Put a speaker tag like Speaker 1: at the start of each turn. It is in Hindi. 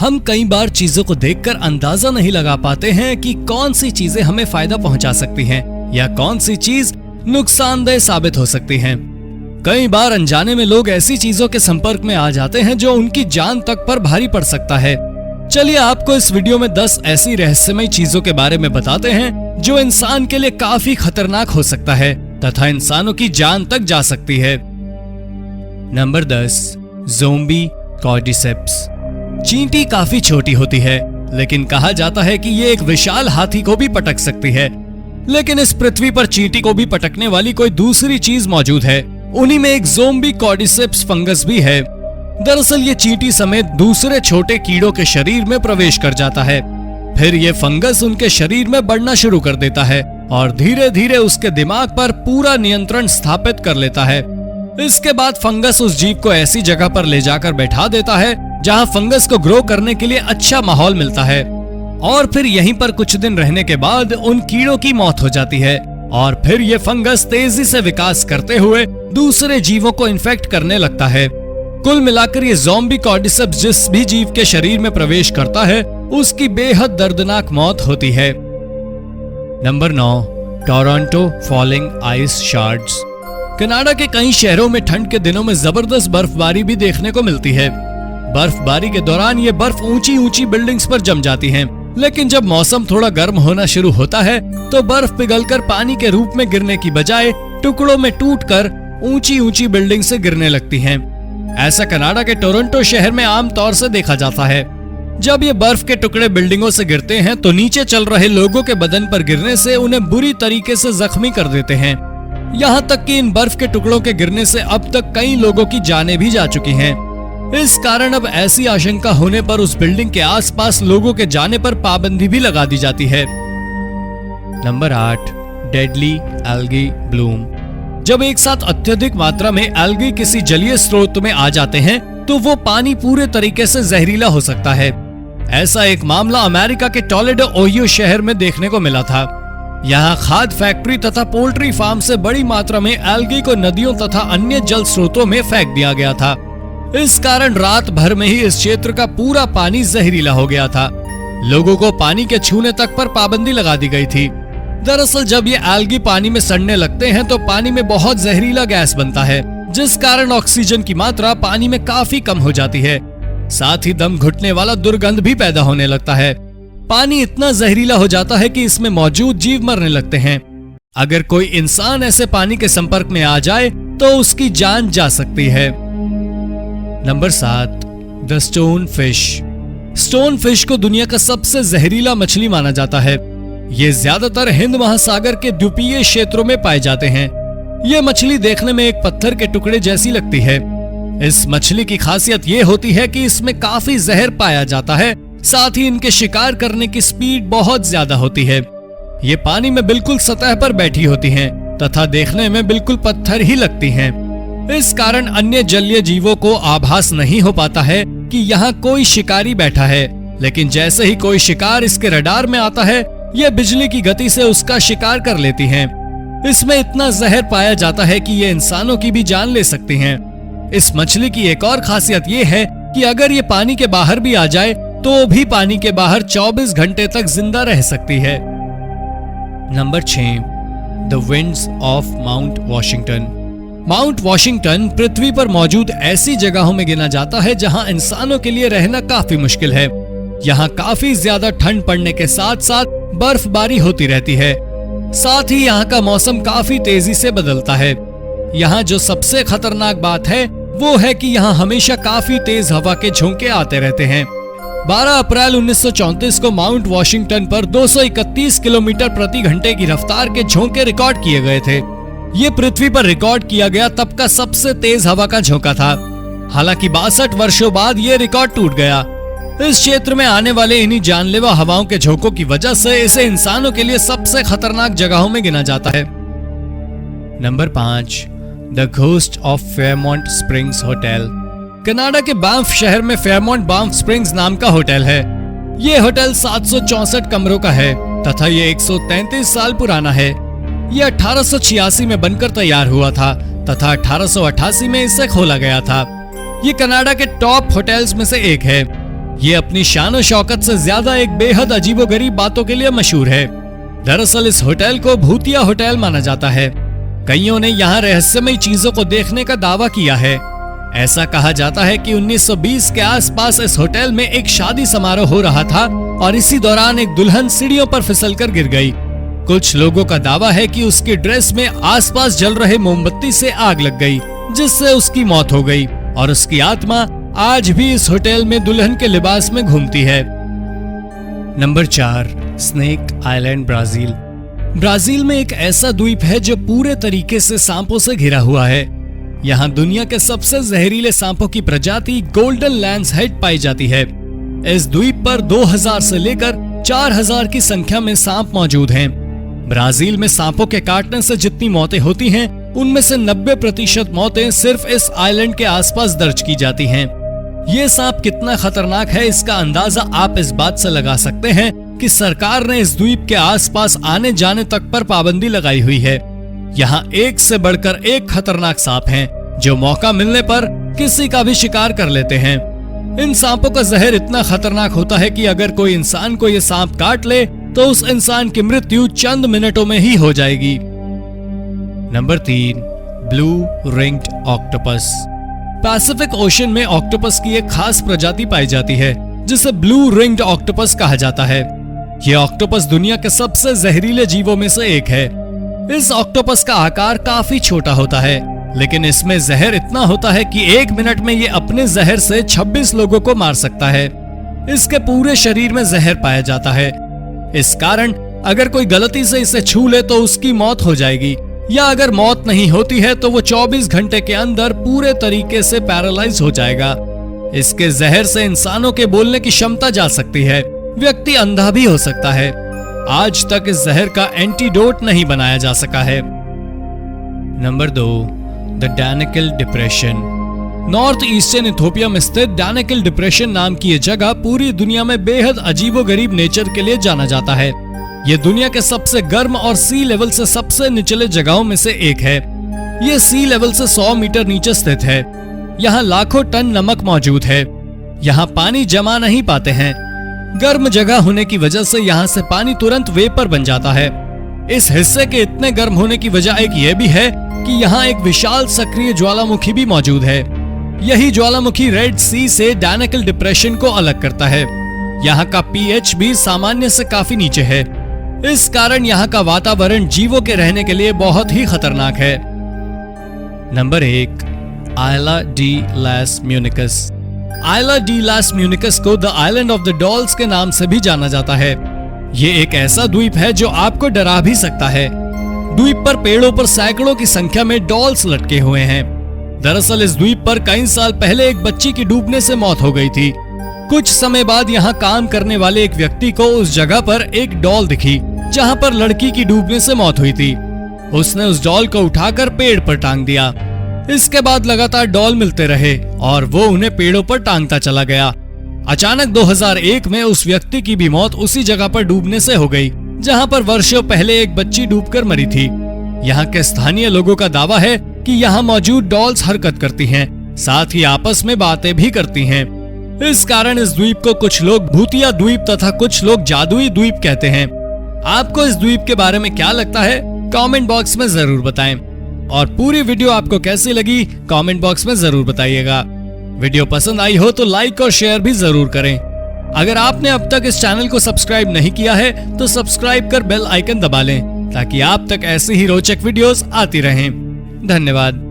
Speaker 1: हम कई बार चीजों को देखकर अंदाजा नहीं लगा पाते हैं कि कौन सी चीजें हमें फायदा पहुंचा सकती हैं या कौन सी चीज नुकसानदेह साबित हो सकती हैं। कई बार अनजाने में लोग ऐसी चीजों के संपर्क में आ जाते हैं जो उनकी जान तक पर भारी पड़ सकता है। चलिए आपको इस वीडियो में 10 ऐसी रहस्यमय चीजों के बारे में बताते हैं जो इंसान के लिए काफी खतरनाक हो सकता है तथा इंसानों की जान तक जा सकती है। Number 10, zombie cordyceps. चींटी काफी छोटी होती है, लेकिन कहा जाता है कि ये एक विशाल हाथी को भी पटक सकती है। लेकिन इस पृथ्वी पर चींटी को भी पटकने वाली कोई दूसरी चीज मौजूद है। उन्हीं में एक ज़ोंबी कॉर्डिसेप्स फंगस भी है। दरअसल ये चींटी समेत दूसरे छोटे कीड़ों के शरीर में प्रवेश कर जाता है। फिर ये फंगस उनके शरीर में बढ़ना शुरू कर देता है और धीरे धीरे उसके दिमाग पर पूरा नियंत्रण स्थापित कर लेता है। इसके बाद फंगस उस जीव को ऐसी जगह पर ले जाकर बैठा देता है जहां फंगस को ग्रो करने के लिए अच्छा माहौल मिलता है और फिर यहीं पर कुछ दिन रहने के बाद उन कीड़ों की मौत हो जाती है और फिर ये फंगस तेजी से विकास करते हुए दूसरे जीवों को इन्फेक्ट करने लगता है। कुल मिलाकर ये ज़ोंबी कॉर्डिसेप्स जिस भी जीव के शरीर में प्रवेश करता है उसकी बेहद दर्दनाक मौत होती है। Number 9, Toronto falling ice shards. Canada के कई शहरों में ठंड के दिनों में जबरदस्त बर्फबारी भी देखने को मिलती है। बर्फबारी के दौरान ये बर्फ ऊंची ऊंची बिल्डिंग्स पर जम जाती है, लेकिन जब मौसम थोड़ा गर्म होना शुरू होता है तो बर्फ पिघलकर पानी के रूप में गिरने की बजाय टुकड़ों में टूटकर ऊंची ऊंची बिल्डिंग से गिरने लगती हैं। ऐसा कनाडा के टोरंटो शहर में आम तौर से देखा जाता है। जब ये बर्फ के टुकड़े बिल्डिंगों से गिरते हैं तो नीचे चल रहे लोगों के बदन पर गिरने से उन्हें बुरी तरीके से जख्मी कर देते हैं। यहाँ तक कि इन बर्फ के टुकड़ों के गिरने से अब तक कई लोगों की जानें भी जा चुकी हैं। इस कारण अब ऐसी आशंका होने पर उस बिल्डिंग के आसपास लोगों के जाने पर पाबंदी भी लगा दी जाती है। Number 8, deadly algae Bloom. जब एक साथ अत्यधिक मात्रा में एल्गी किसी जलीय स्रोत में आ जाते हैं तो वो पानी पूरे तरीके से जहरीला हो सकता है। ऐसा एक मामला अमेरिका के टोलेडो ओहियो शहर में देखने को मिला था। यहाँ खाद्य फैक्ट्री तथा पोल्ट्री फार्म से बड़ी मात्रा में एल्गी को नदियों तथा अन्य जल स्रोतों में फेंक दिया गया था। इस कारण रात भर में ही इस क्षेत्र का पूरा पानी जहरीला हो गया था। लोगों को पानी के छूने तक पर पाबंदी लगा दी गई थी। दरअसल जब ये एल्गी पानी में सड़ने लगते हैं तो पानी में बहुत जहरीला गैस बनता है, जिस कारण ऑक्सीजन की मात्रा पानी में काफी कम हो जाती है। साथ ही दम घुटने वाला दुर्गंध भी पैदा होने लगता है। पानी इतना जहरीला हो जाता है कि इसमें मौजूद जीव मरने लगते हैं। अगर कोई इंसान ऐसे पानी के संपर्क में आ जाए तो उसकी जान जा सकती है। Number 7, the stone fish. Stone fish को दुनिया का सबसे जहरीला मछली माना जाता है। ये ज्यादातर हिंद महासागर के द्वीपीय क्षेत्रों में पाए जाते हैं। ये मछली देखने में एक पत्थर के टुकड़े जैसी लगती है। इस मछली की खासियत ये होती है कि इसमें काफी जहर पाया जाता है। साथ ही इनके शिकार करने की स्पीड बहुत ज्यादा होती है। ये पानी में बिल्कुल सतह पर बैठी होती हैं तथा देखने में बिल्कुल पत्थर ही लगती हैं। इस कारण अन्य जलीय जीवों को आभास नहीं हो पाता है कि यहाँ कोई शिकारी बैठा है, लेकिन जैसे ही कोई शिकार इसके रडार में आता है ये बिजली की गति से उसका शिकार कर लेती हैं। इसमें इतना जहर पाया जाता है कि ये इंसानों की भी जान ले सकती हैं। इस मछली की एक और खासियत ये है कि अगर ये पानी के बाहर भी आ जाए तो भी पानी के बाहर 24 घंटे तक जिंदा रह सकती है। Number 6, the winds of Mount Washington. Mount Washington पृथ्वी पर मौजूद ऐसी जगहों में गिना जाता है जहां इंसानों के लिए रहना काफी मुश्किल है। यहाँ काफी ज्यादा ठंड पड़ने के साथ साथ बर्फबारी होती रहती है। साथ ही यहाँ का मौसम काफी तेजी से बदलता है। यहाँ जो सबसे खतरनाक बात है वो है कि यहाँ हमेशा काफी तेज हवा के झोंके आते रहते हैं। 12 अप्रैल 1934 को माउंट वॉशिंगटन पर 231 किलोमीटर प्रति घंटे की रफ्तार के झोंके रिकॉर्ड किए गए थे। ये पृथ्वी पर रिकॉर्ड किया गया तब का सबसे तेज हवा का झोंका था। हालांकि 62 वर्षों बाद ये रिकॉर्ड टूट गया। इस क्षेत्र में आने वाले इन्हीं जानलेवा हवाओं के झोंकों की वजह से इसे इंसानों के लिए सबसे खतरनाक जगहों में गिना जाता है। Number 5, the ghost of Fairmont springs hotel. Canada के बैंफ शहर में फेयरमॉन्ट बैंफ स्प्रिंग्स नाम का होटल है। ये होटल 764 कमरों का है तथा ये 133 साल पुराना है। ये 1886 में बनकर तैयार हुआ था तथा 1888 में इसे खोला गया था। ये कनाडा के टॉप होटल्स में से एक है। ये अपनी शान शौकत से ज्यादा एक बेहद अजीबोगरीब बातों के लिए मशहूर है। दरअसल इस होटल को भूतिया होटल माना जाता है। कईयों ने यहाँ रहस्यमयी चीजों को देखने का दावा किया है। ऐसा कहा जाता है कि 1920 के आसपास इस होटल में एक शादी समारोह हो रहा था और इसी दौरान एक दुल्हन सीढ़ियों पर फिसलकर गिर गई। कुछ लोगों का दावा है कि उसकी ड्रेस में आसपास जल रहे मोमबत्ती से आग लग गई, जिससे उसकी मौत हो गई और उसकी आत्मा आज भी इस होटल में दुल्हन के लिबास में घूमती है। Number 4, snake island, Brazil. Brazil में एक ऐसा द्वीप है जो पूरे तरीके से सांपों से घिरा हुआ है। यहाँ दुनिया के सबसे जहरीले सांपों की प्रजाति गोल्डन लैंस हेड पाई जाती है। इस द्वीप पर 2000 से लेकर 4000 की संख्या में सांप मौजूद हैं। ब्राजील में सांपों के काटने से जितनी मौतें होती हैं, उनमें से 90% मौतें सिर्फ इस आइलैंड के आसपास दर्ज की जाती हैं। ये सांप कितना खतरनाक है, इसका अंदाजा आप इस बात से लगा सकते हैं कि सरकार ने इस द्वीप के आसपास आने जाने तक पर पाबंदी लगाई हुई है। यहाँ एक से बढ़कर एक खतरनाक सांप हैं, जो मौका मिलने पर किसी का भी शिकार कर लेते हैं। इन सांपों का जहर इतना खतरनाक होता है कि अगर कोई इंसान को ये सांप काट ले तो उस इंसान की मृत्यु चंद मिनटों में ही हो जाएगी। Number 3, blue ringed octopus. Pacific ocean में ऑक्टोपस की एक खास प्रजाति पाई जाती है, जिसे ब्लू रिंग्ड ऑक्टोपस कहा जाता है। ये ऑक्टोपस दुनिया के सबसे जहरीले जीवों में से एक है। इस ऑक्टोपस का आकार काफी छोटा होता है, लेकिन इसमें जहर इतना होता है कि 1 मिनट में ये अपने जहर से 26 लोगों को मार सकता है। इसके पूरे शरीर में जहर पाया जाता है। इस कारण अगर कोई गलती से इसे छू ले तो उसकी मौत हो जाएगी, या अगर मौत नहीं होती है तो वो 24 घंटे के अंदर पूरे तरीके से पैरालाइज हो जाएगा। इसके जहर से इंसानों के बोलने की क्षमता जा सकती है, व्यक्ति अंधा भी हो सकता है। आज तक इस जहर का एंटीडोट नहीं बनाया जा सका है। Number 2, the Danakil depression. North eastern Ethiopia में स्थित डैनिकल डिप्रेशन नाम की ये जगह पूरी दुनिया में बेहद अजीबोगरीब नेचर के लिए जाना जाता है। ये दुनिया के सबसे गर्म और सी लेवल से सबसे निचले जगहों में से एक है। ये सी लेवल से 100 मीटर नीचे स्थित है। यहाँ लाखों टन नमक मौजूद है। यहाँ पानी जमा नहीं पाते हैं। गर्म जगह होने की वजह से यहाँ से पानी तुरंत वेपर बन जाता है। इस हिस्से के इतने गर्म होने की वजह एक ये भी है कि यहाँ एक विशाल सक्रिय ज्वालामुखी भी मौजूद है। यही ज्वालामुखी रेड सी से डैनिकल डिप्रेशन को अलग करता है। यहाँ का पीएच भी सामान्य से काफी नीचे है। इस कारण यहाँ का वातावरण जीवों के रहने के लिए बहुत ही खतरनाक है। नंबर 1, आइला डी लास म्यूनिकस। आइला डी लास म्यूनिकस को the island of the dolls के नाम से भी जाना जाता है। ये एक ऐसा द्वीप है जो आपको डरा भी सकता है। द्वीप पर पेड़ों पर सैकड़ों की संख्या में डॉल्स लटके हुए हैं। दरअसल इस द्वीप पर कई साल पहले एक बच्ची की डूबने से मौत हो गई थी। कुछ समय बाद यहाँ काम करने वाले एक व्यक्ति को उस जगह पर एक डॉल दिखी जहाँ पर लड़की की डूबने से मौत हुई थी। उसने उस डॉल को उठाकर पेड़ पर टांग दिया। इसके बाद लगातार डॉल मिलते रहे और वो उन्हें पेड़ों पर टांगता चला गया। अचानक 2001 में उस व्यक्ति की भी मौत उसी जगह पर डूबने से हो गई, जहाँ पर वर्षों पहले एक बच्ची डूबकर मरी थी। यहाँ के स्थानीय लोगों का दावा है कि यहाँ मौजूद डॉल्स हरकत करती हैं, साथ ही आपस में बातें भी करती हैं। इस कारण इस द्वीप को कुछ लोग भूतिया द्वीप तथा कुछ लोग जादुई द्वीप कहते हैं। आपको इस द्वीप के बारे में क्या लगता है, कमेंट बॉक्स में जरूर बताएं। और पूरी वीडियो आपको कैसी लगी, कमेंट बॉक्स में जरूर बताइएगा। वीडियो पसंद आई हो तो लाइक और शेयर भी जरूर करें। अगर आपने अब तक इस चैनल को सब्सक्राइब नहीं किया है तो सब्सक्राइब कर बेल आइकन दबा लें, ताकि आप तक ऐसी ही रोचक वीडियोस आती रहें। धन्यवाद।